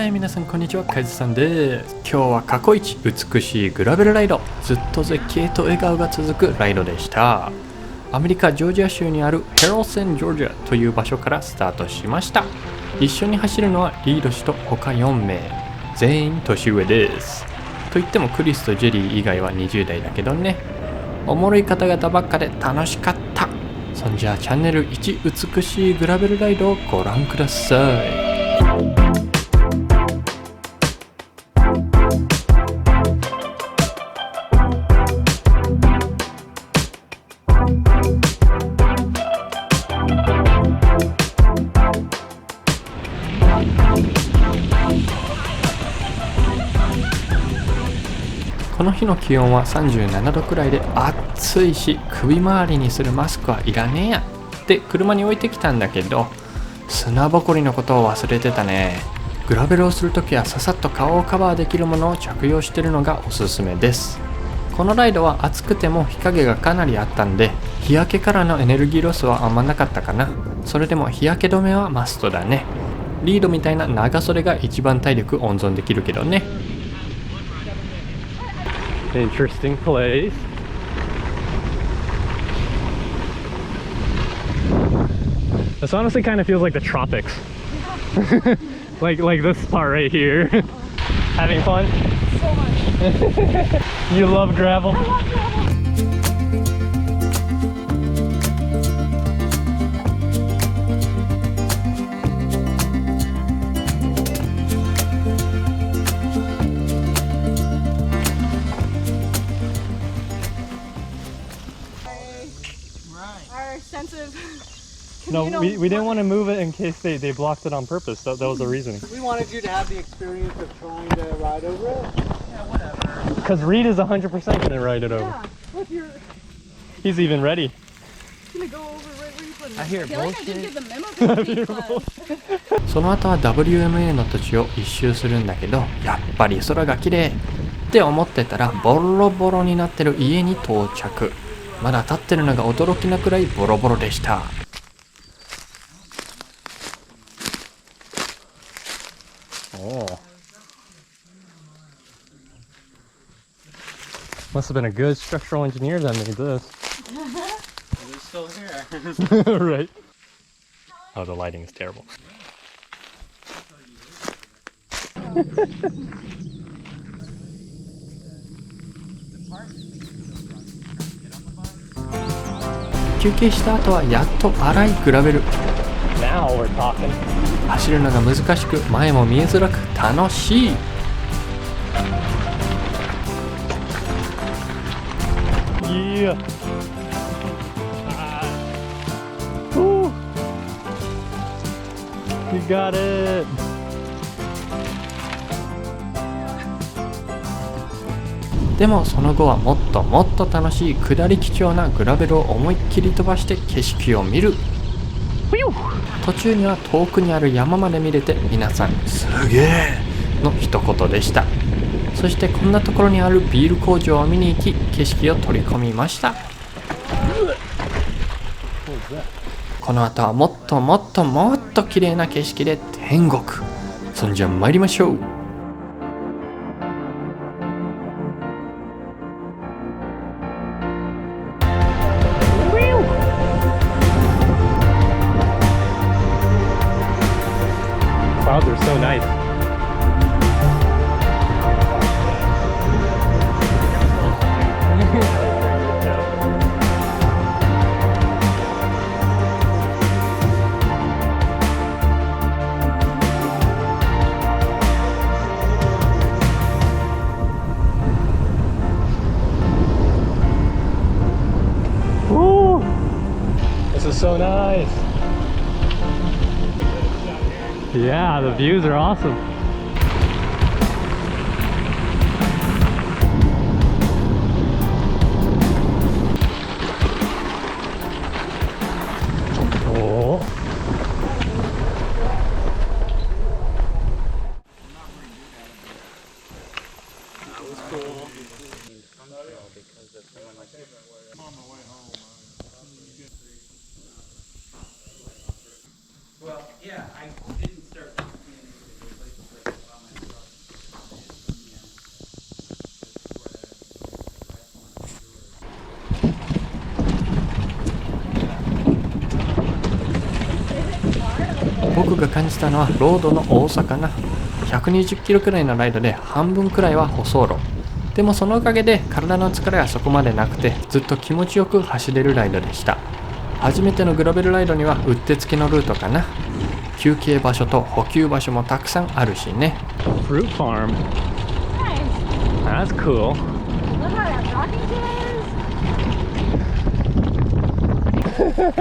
はい、皆さんこんにちは、カイズさんです。今日は過去一美しいグラベルライド、ずっと絶景と笑顔が続くライドでした。アメリカ・ジョージア州にあるヘロセン・ジョージアという場所からスタートしました。一緒に走るのはリード氏と他4名、全員年上です。と言ってもクリスとジェリー以外は20代だけどね。おもろい方々ばっかで楽しかった。そんじゃあチャンネル1美しいグラベルライドをご覧ください。この日の気温は37度くらいで暑いし、首周りにするマスクはいらねえやって車に置いてきたんだけど、砂ぼこりのことを忘れてたね。グラベルをするときはささっと顔をカバーできるものを着用しているのがおすすめです。このライドは暑くても日陰がかなりあったんで、日焼けからのエネルギーロスはあんまなかったかな。それでも日焼け止めはマストだね。リードみたいな長袖が一番体力温存できるけどね。Interesting place. This honestly kind of feels like the tropics. like this part right here. Having fun? So much. You love gravel? I love gravel. Our sense of No, communal we didn't want to move it in case they blocked it on purpose. That was the reasoning. We wanted you to have the experience of trying to ride over it. Yeah, whatever. Because Reed is 100% going to ride it over. Yeah, look, you're He's even ready. gonna go over right where you put it. I hear feel like I didn't bullshit. get the memo from the P class. その後は WMA の土地を一周するんだけど、やっぱり空が綺麗って思ってたらボロボロになってる家に到着。まだ建ってるのが驚きなくらいボロボロでした。Oh. Must have been a good structural engineer that made this. It's still here. Right. Oh, the lighting is terrible.休憩した後はやっと荒いグラベル。Now we're talking. 走るのが難しく、前も見えづらく楽しい。Yeah. You got it. でもその後はもっともっと楽しい下り基調なグラベルを思いっきり飛ばして景色を見る。途中には遠くにある山まで見れて、皆さんすげえの一言でした。そしてこんなところにあるビール工場を見に行き、景色を取り込みました。この後はもっともっともっと綺麗な景色で天国。そんじゃ参りましょう。Clouds are so nice. Woo! This is so nice. Yeah, the views are awesome. Oh. That was cool. Well, yeah, I didn't start. 僕が感じたのはロードの多さかな。120キロくらいのライドで半分くらいは舗装路。でもそのおかげで体の疲れはそこまでなくて、ずっと気持ちよく走れるライドでした。初めてのグラベルライドにはうってつけのルートかな。休憩場所と補給場所もたくさんあるしね。 Fruit farm. That's cool. Look how that rocking chair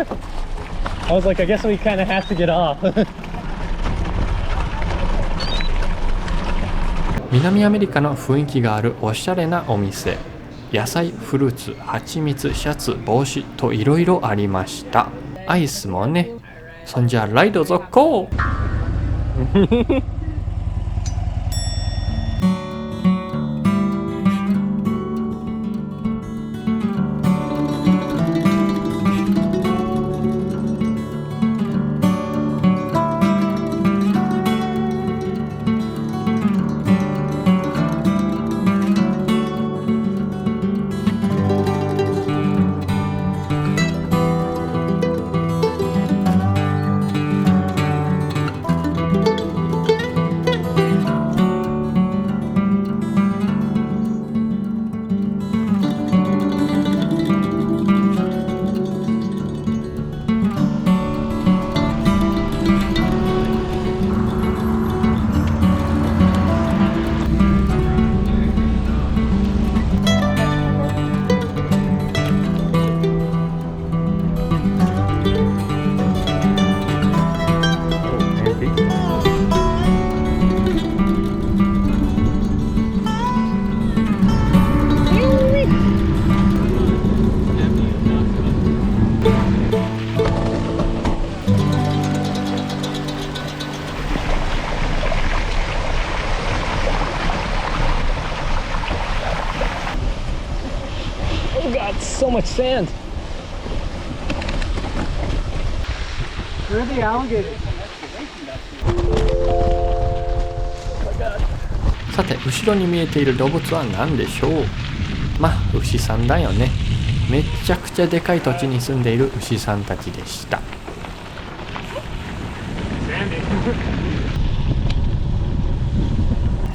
is. I was like, I guess we kind of have to get off. 南アメリカの雰囲気があるおしゃれなお店。野菜、フルーツ、蜂蜜、シャツ、帽子といろいろありました。アイスもね。そんじゃライド続行。Oh god, so much sand. Where are the alligators? さて、後ろに見えている動物は何でしょう。まあ、牛さんだよね。めっちゃくちゃでかい土地に住んでいる牛さんたちでした。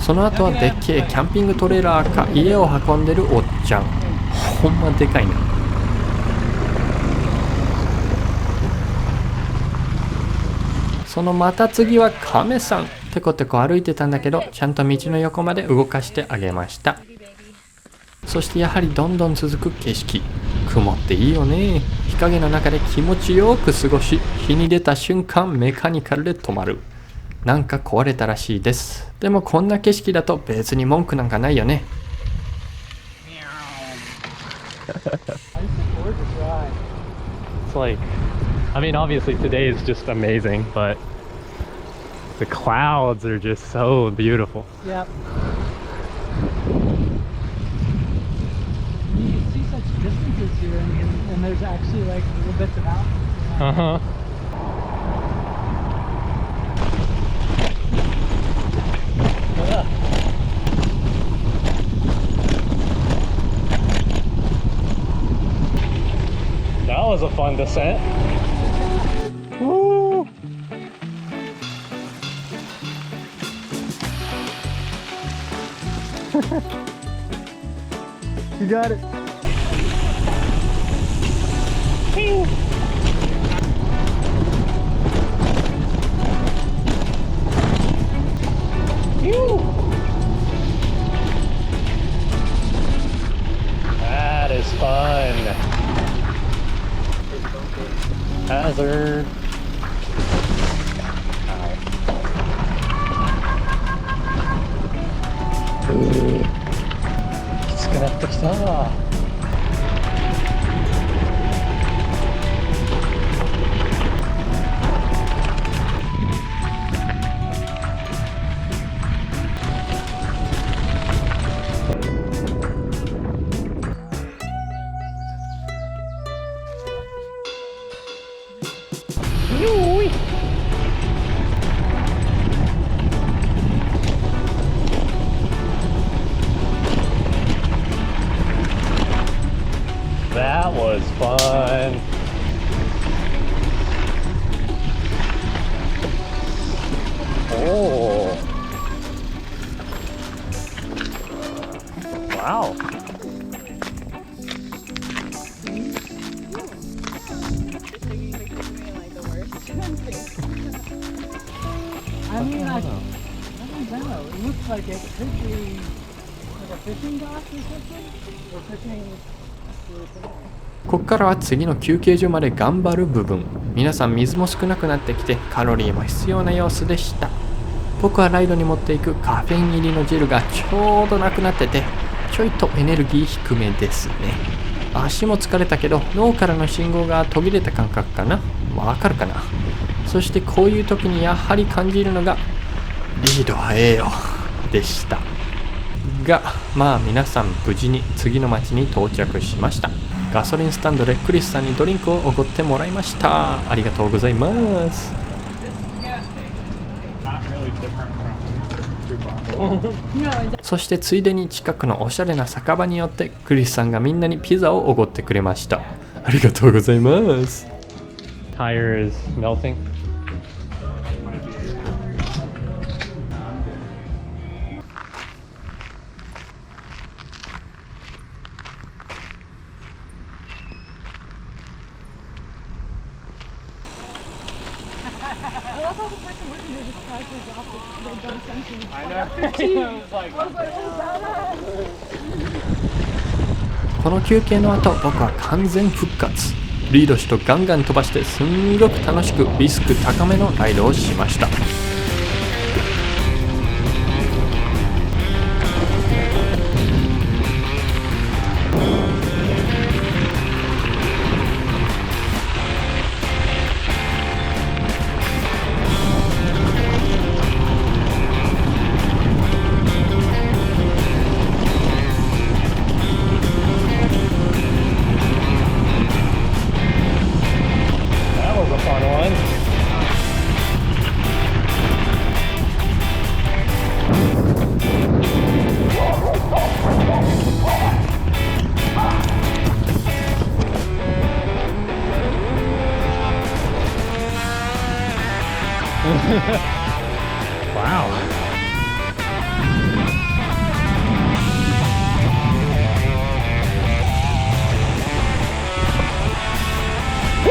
その後はでっけえキャンピングトレーラーか家を運んでるおっちゃん。ほんまでかいな。そのまた次はカメさん。テコテコ歩いてたんだけど、ちゃんと道の横まで動かしてあげました。そしてやはりどんどん続く景色。雲っていいよね。日陰の中で気持ちよく過ごし、日に出た瞬間メカニカルで止まる。なんか壊れたらしいです。でもこんな景色だと別に文句なんかないよね。It's like, I mean, obviously today is just amazing, but the clouds are just so beautiful. Yep. You can see such distances here, and there's actually like little bits of mountains. Uh-huh. That was a fun descent. Woo! You got it. That is fun. Hazard. Ow. きつくなってきた。That was fun. Wow. I mean, like, I don't know. It looks like it could be like a fishing dock or something, or fishing. ここからは次の休憩所まで頑張る部分。皆さん水も少なくなってきてカロリーも必要な様子でした。僕はライドに持っていくカフェイン入りのジェルがちょうどなくなってて、ちょいとエネルギー低めですね。足も疲れたけど脳からの信号が途切れた感覚かな。わかるかな。そしてこういう時にやはり感じるのがリードはええよでした。がまあ皆さん無事に次の町に到着しました。ガソリンスタンドでクリスさんにドリンクをおごってもらいました。ありがとうございます。そしてついでに近くのおしゃれな酒場によってクリスさんがみんなにピザをおごってくれました。ありがとうございます。 Tire is melting. I love how the person working there just casually dropped it. They've done something. I know. It was like, I was like, oh, badass. この休憩の後僕は完全復活。リード氏とガンガン飛ばしてすんごく楽しくリスク高めのライドをしました。That was a fun one. Wow. Woo!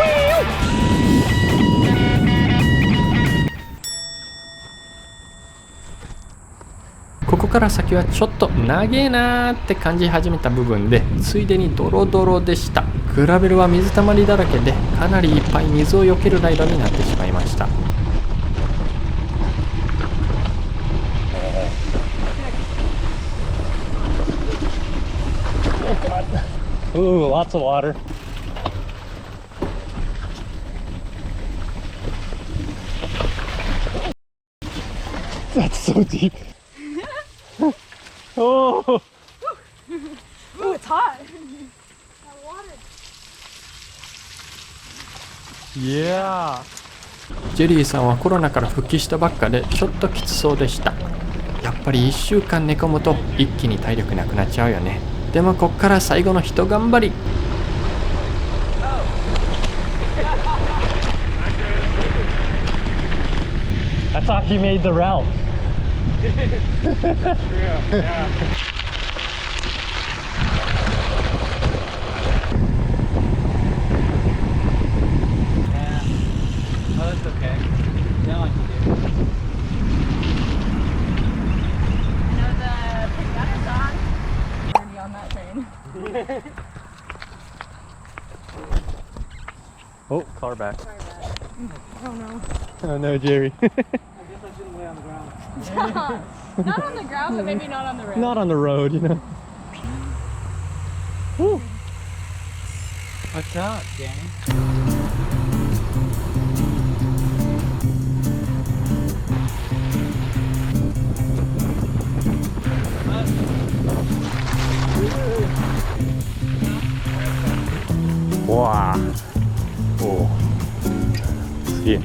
ここから先はちょっと長えなーって感じ始めた部分で、ついでにドロドロでした。グラベルは水たまりだらけでかなりいっぱい水を避けるライドになってしまいました。Ooh, lots of water. That's so deep. Oh, Ooh, it's hot. That water. yeah. ジェリーさんはコロナから復帰したばっかでちょっときつそうでした。やっぱり1週間寝込むと一気に体力なくなっちゃうよね。でもこっから最後のひと頑張り。I thought he made the route. oh, that's okay. Now I can do it. You know, the pinata song. Already on that train. Oh, car back. Oh no. Oh no, Jerry. I guess I shouldn't lay on the ground. Not on the ground, but maybe not on the road. Not on the road, you know. Woo. What's up, Danny? Wow. Oh. See.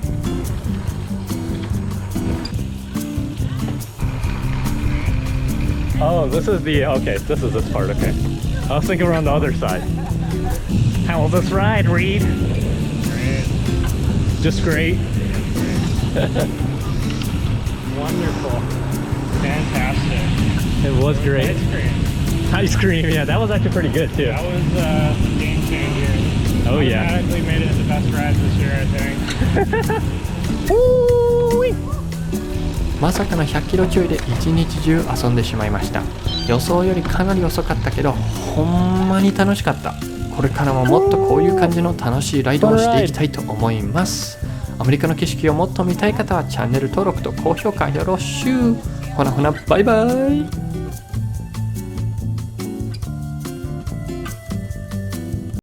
Oh, this is the, okay, this is this part, okay. I was thinking around the other side. How will this ride, Reed? Great. Just great. Wonderful. Fantastic. It was great. It's great. Ice cream, yeah, that was actually pretty good too. That was a game changer. Oh yeah. Automatically made it the best ride this year, I think. まさかの100キロちょいで一日中遊んでしまいました。予想よりかなり遅かったけど、ほんまに楽しかった。これからももっとこういう感じの楽しいライドをしていきたいと思います。アメリカの景色をもっと見たい方はチャンネル登録と高評価よろしゅう。ほなほな、バイバイ。